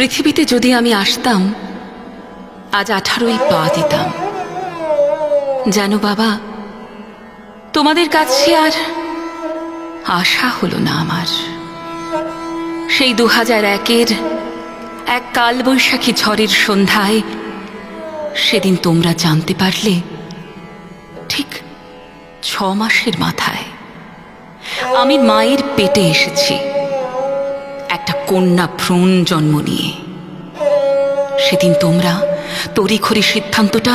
পৃথিবীতে যদি আমি আসতাম, আজ 18ই পা দিতাম। জানো বাবা, তোমাদের কাছে আর আশা হলো না আমার। সেই 2001-এর এক কালবৈশাখী ঝড়ের সন্ধ্যায় সেদিন তোমরা জানতে পারলে, ঠিক 6 মাসের মাথায় আমি মায়ের পেটে এসেছি একটা কন্যা ভ্রূণ জন্ম নিয়ে। সেদিন তোমরা তড়িঘড়ি সিদ্ধান্তটা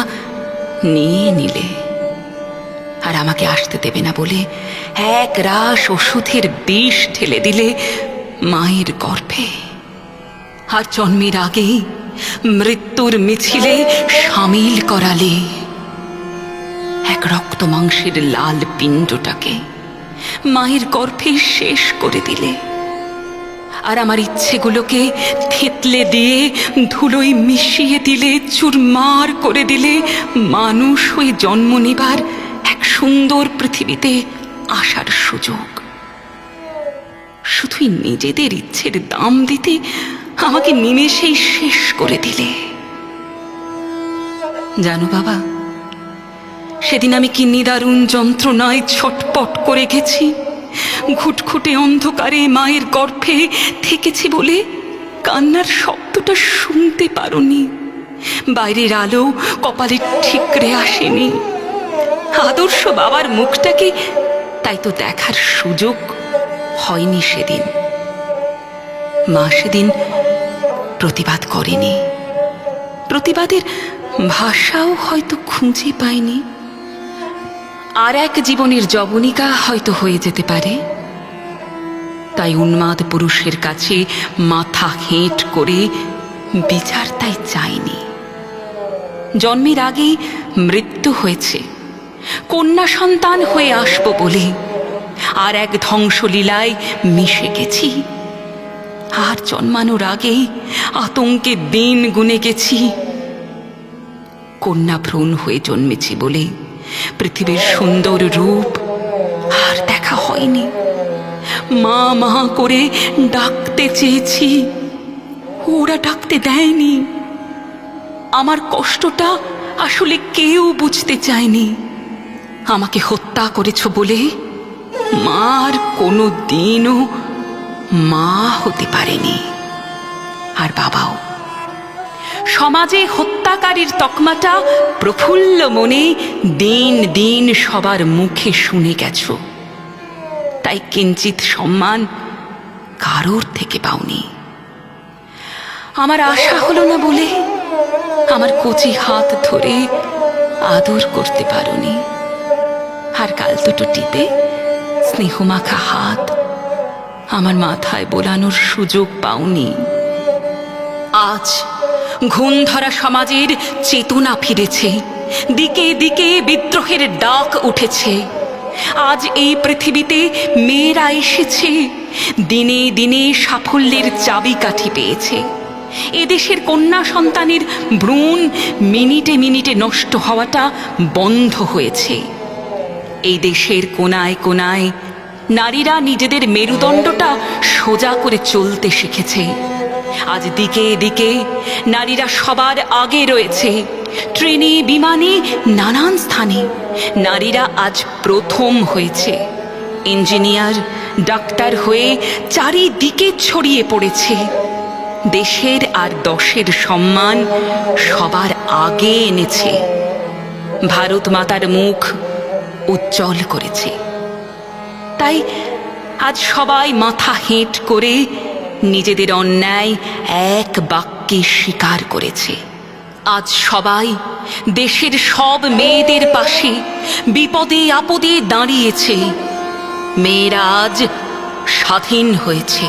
নিয়ে নিলে, আর আমাকে আসতে দেবে না বলে এক রাশ ওষুধের বিষ ঢেলে দিলে মায়ের গর্ভে। আর জন্মের আগেই মৃত্যুর মিছিলে সামিল করালে এক রক্ত মাংসের লাল পিণ্ডটাকে মায়ের গর্ভে শেষ করে দিলে। আর আমার ইচ্ছেগুলোকে থেতলে দিয়ে ধুলোয় মিশিয়ে দিলে, চুরমার করে দিলে মানুষ হয়ে জন্ম নেবার এক সুন্দর পৃথিবীতে আসার সুযোগ। শুধুই নিজেদের ইচ্ছের দাম দিতে আমাকে নিমেষেই শেষ করে দিলে। জানো বাবা, সেদিন আমি কি নিদারুণ যন্ত্রণায় ছটপট করে গেছি। ঘুটঘুটে অন্ধকারে মায়ের গর্ভে থেকেছি বলে কান্নার শব্দটা শুনতে পারোনি। বাইরের আলো কপালে ঠিকরে আসেনি। আদর্শ বাবার মুখটাকে তাই তো দেখার সুযোগ হয়নি সেদিন। মা সেদিন প্রতিবাদ করেনি, প্রতিবাদের ভাষাও হয়তো খুঁজে পায়নি। আর এক জীবনের যবনিকা হয়তো হয়ে যেতে পারে। তাই উন্মাদ পুরুষের কাছে মাথা হেঁট করে বিচার তাই চাইনি। জন্মের আগেই মৃত্যু হয়েছে, কন্যা সন্তান হয়ে আসবো বলে আর এক ধ্বংসলীলায় মিশে গেছি। আর জন্মানোর আগেই আতঙ্কে দিন গুনে গেছি। কন্যা ভ্রূণ হয়ে জন্মেছি বলে পৃথিবীর সুন্দর রূপ আর দেখা হয়নি। মা মা করে ডাকতে চেয়েছি, ওরা ডাকতে দেয়নি। আমার কষ্টটা আসলে কেউ বুঝতে চায়নি। আমাকে হত্যা করেছ বলে মার কোনো দিনও মা হতে পারেনি। আর বাবাও। সমাজে হত্যাকারীর তকমাটা প্রফুল্ল মনে দিন দিন সবার মুখে শুনে গেছ, তাই কিঞ্চিত সম্মান কারোর থেকে পাওনি। আমার আশা হলো না বলে আমার কচি হাত ধরে আদর করতে পারোনি। আর গাল দুটো টিপে স্নেহমাখা হাত আমার মাথায় বোলানোর সুযোগ পাওনি। আজ ঘুণ ধরা সমাজের চেতনা ফিরেছে, দিকে দিকে বিদ্রোহের ডাক উঠেছে। আজ এই পৃথিবীতে মেয়েরা এসেছে, দিনে দিনে সাফল্যের চাবিকাঠি পেয়েছে। এদেশের কন্যা সন্তানের ভ্রূণ মিনিটে মিনিটে নষ্ট হওয়াটা বন্ধ হয়েছে। এই দেশের কোনায় কোনায় নারীরা নিজেদের মেরুদণ্ডটা সোজা করে চলতে শিখেছে। আজ দিকে দিকে নারীরা সবার আগে রয়েছে। ট্রেনে, বিমানে, নানান স্থানে নারীরা আজ প্রথম হয়েছে। ইঞ্জিনিয়ার, ডাক্তার হয়ে চারিদিকে ছড়িয়ে পড়েছে। দেশের আর দশের সম্মান সবার আগে এনেছে। ভারত মাতার মুখ উজ্জ্বল করেছে। তাই আজ সবাই মাথা হেঁট করে নিজেদের অন্যায় এক বাক্যে স্বীকার করেছে। আজ সবাই দেশের সব মেয়েদের পাশে বিপদে আপদে দাঁড়িয়েছে। মেয়েরা আজ স্বাধীন হয়েছে।